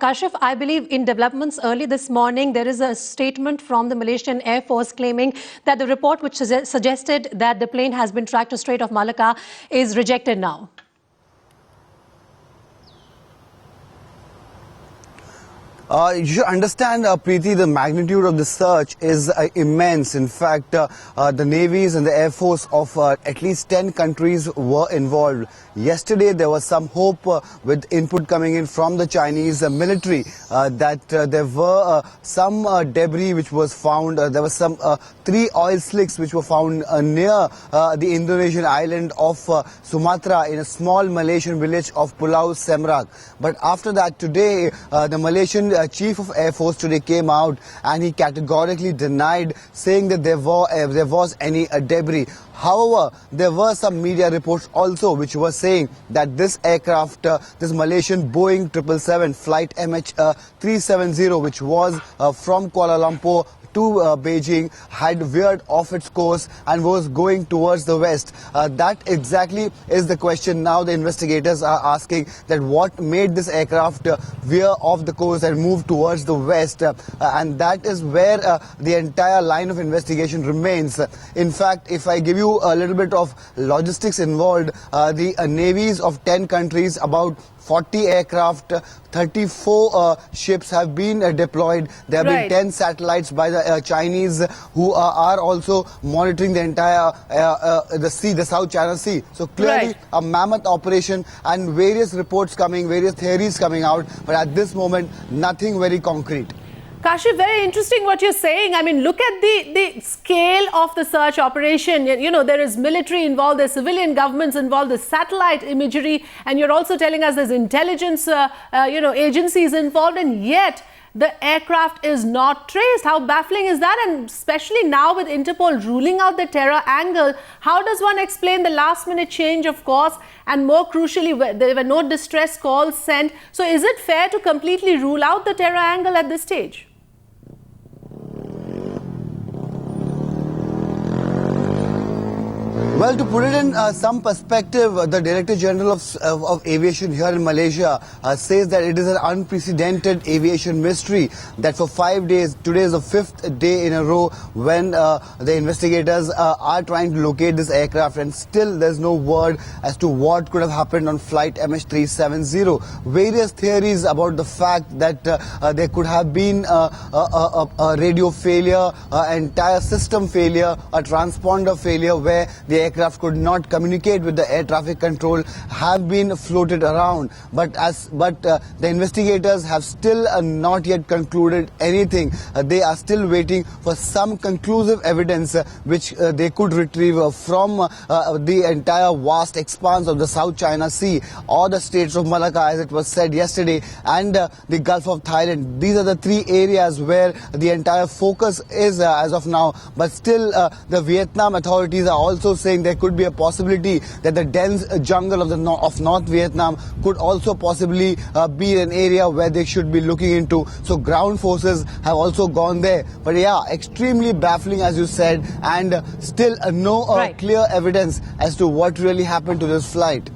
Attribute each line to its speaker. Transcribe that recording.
Speaker 1: Kashif, I believe in developments early this morning, there is a statement from the Malaysian Air Force claiming that the report which suggested that the plane has been tracked to Strait of Malacca is rejected now.
Speaker 2: You should understand, Preeti, the magnitude of the search is immense. In fact, the navies and the air force of at least 10 countries were involved. Yesterday, there was some hope with input coming in from the Chinese military that there were some debris which was found. There were some 3 oil slicks which were found near the Indonesian island of Sumatra in a small Malaysian village of Pulau Semrak. But after that, today, the Malaysian Chief of Air Force today came out and he categorically denied, saying that there was any debris. However, there were some media reports also which were saying that this aircraft, this Malaysian Boeing 777 flight MH370, which was from Kuala Lumpur to Beijing, had veered off its course and was going towards the west. That exactly is the question now the investigators are asking, that what made this aircraft veer off the course and move towards the west, and that is where the entire line of investigation remains. In fact, if I give you a little bit of logistics involved, the navies of 10 countries, about 40 aircraft, 34 ships have been deployed. There have been 10 satellites by the Chinese who are also monitoring the entire the South China Sea. So clearly a mammoth operation, and various reports coming, various theories coming out, but at this moment nothing very concrete.
Speaker 3: Kashif, very interesting what you're saying. I mean, look at the scale of the search operation. You know, there is military involved, there's civilian governments involved, there's satellite imagery, and you're also telling us there's intelligence, agencies involved, and yet the aircraft is not traced. How baffling is that? And especially now with Interpol ruling out the terror angle, how does one explain the last-minute change of course, and more crucially, there were no distress calls sent? So is it fair to completely rule out the terror angle at this stage?
Speaker 2: Well, to put it in some perspective, the Director General of Aviation here in Malaysia says that it is an unprecedented aviation mystery, that for 5 days, today is the 5th day in a row when the investigators are trying to locate this aircraft, and still there's no word as to what could have happened on flight MH370. Various theories about the fact that there could have been a radio failure, entire system failure, a transponder failure where the aircraft could not communicate with the air traffic control have been floated around, but the investigators have still not yet concluded anything. They are still waiting for some conclusive evidence which they could retrieve from the entire vast expanse of the South China Sea, or the Straits of Malacca as it was said yesterday, and the Gulf of Thailand. These are the 3 areas where the entire focus is as of now, but still the Vietnam authorities are also saying there could be a possibility that the dense jungle of North Vietnam could also possibly be an area where they should be looking into. So ground forces have also gone there. But yeah, extremely baffling as you said, and still no clear evidence as to what really happened to this flight.